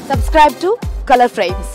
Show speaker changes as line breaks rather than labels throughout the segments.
Subscribe to Color Frames.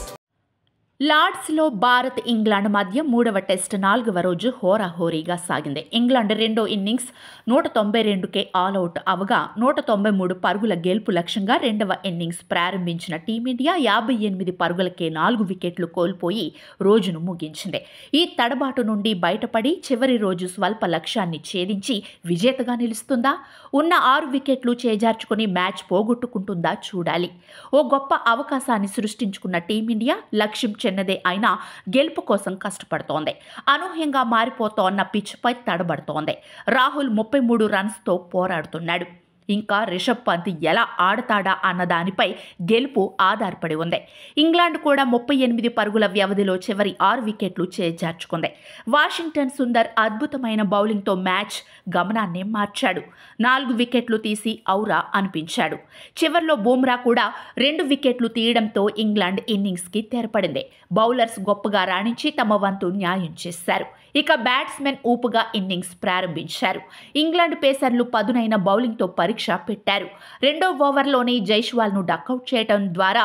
లార్డ్స్లో Bharat England మధ్య మూడవ టెస్ట్ 4వ రోజు హోరాహోరీగా సాగింది. ఇంగ్లాండ్ రెండో ఇన్నింగ్స్ 192కే ఆల్అవుట్ అవగా 193 పరుగుల గెలుపు లక్ష్యంగా రెండవ ఇన్నింగ్స్ ప్రారంభించిన టీమిండియా 58 పరుగులకే 4 వికెట్లు కోల్పోయి రోజును ముగించింది. ఈ తడబాటు నుండి బయటపడి చివరి రోజు స్వల్ప లక్ష్యాన్ని ఛేదించి విజేతగా నిలుస్తుందా? ఉన్న 6 వికెట్లు చేజార్చుకుని మ్యాచ్ పోగొట్టుకుంటుందా చూడాలి. ఓ గొప్ప అవకాశాన్ని సృష్టించుకున్న టీమిండియా లక్ష్యం చిన్నదే అయినా గెలుపు కోసం కష్టపడుతోంది. అనూహ్యంగా మారిపోతోన్న పిచ్పై తడబడుతోంది. రాహుల్ 33 రన్స్తో పోరాడుతున్నాడు. ఇంకా రిషబ్ పంత్ ఎలా ఆడతాడా అన్న దానిపై గెలుపు ఆధారపడి ఉంది. ఇంగ్లాండ్ కూడా 38 పరుగుల వ్యవధిలో చివరి 6 వికెట్లు చేజార్చుకుంది. వాషింగ్టన్ సుందర్ అద్భుతమైన బౌలింగ్తో మ్యాచ్ గమనాన్ని మార్చాడు. 4 వికెట్లు తీసి ఔరా అనిపించాడు. చివర్లో బుమ్రా కూడా 2 వికెట్లు తీయడంతో ఇంగ్లాండ్ ఇన్నింగ్స్కి తెరపడింది. బౌలర్స్ గొప్పగా రాణించి తమ వంతు న్యాయం చేశారు. ఇక బ్యాట్స్మెన్ ఊపుగా ఇన్నింగ్స్ ప్రారంభించారు. ఇంగ్లాండ్ పేసర్లు పదునైన బౌలింగ్తో పరీక్ష పెట్టారు. రెండో ఓవర్లోనే జైస్వాల్ను డకౌట్ చేయడం ద్వారా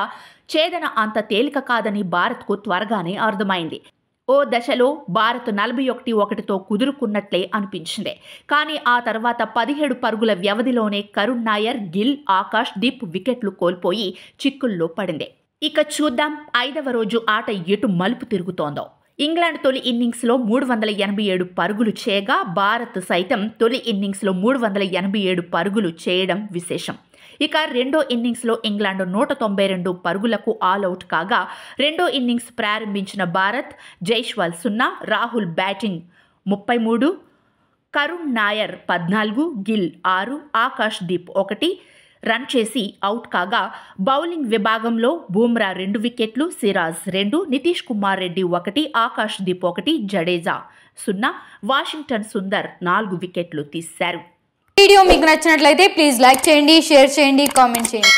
ఛేదన అంత తేలిక కాదని భారత్కు త్వరగానే అర్థమైంది. ఓ దశలో భారత్ 41-1తో కుదురుకున్నట్లే అనిపించింది. కానీ ఆ తర్వాత 17 పరుగుల వ్యవధిలోనే కరుణ్ నాయర్, గిల్, ఆకాష్ దీప్ వికెట్లు కోల్పోయి చిక్కుల్లో పడింది. ఇక చూద్దాం 5వ రోజు ఆట ఎటు మలుపు తిరుగుతోందో. ఇంగ్లాండ్ తొలి ఇన్నింగ్స్లో 387 పరుగులు చేయగా భారత్ సైతం తొలి ఇన్నింగ్స్లో 387 పరుగులు చేయడం విశేషం. ఇక రెండో ఇన్నింగ్స్లో ఇంగ్లాండ్ 192 పరుగులకు ఆల్అవుట్ కాగా రెండో ఇన్నింగ్స్ ప్రారంభించిన భారత్ జైస్వాల్ 0, రాహుల్ బ్యాటింగ్ 33, కరుణ్ నాయర్ 14, గిల్ 6, ఆకాష్ దీప్ 1 రన్ చేసి అవుట్ కాగా బౌలింగ్ విభాగంలో బుమ్రా 2 వికెట్లు, సిరాజ్ 2, నితీష్ కుమార్ రెడ్డి 1, ఆకాష్ దీప్ 1, జడేజా 0, వాషింగ్టన్ సుందర్ 4 వికెట్లు తీశారు.
వీడియో మీకు నచ్చినట్లయితే ప్లీజ్ లైక్ చేయండి, షేర్ చేయండి, కామెంట్ చేయండి.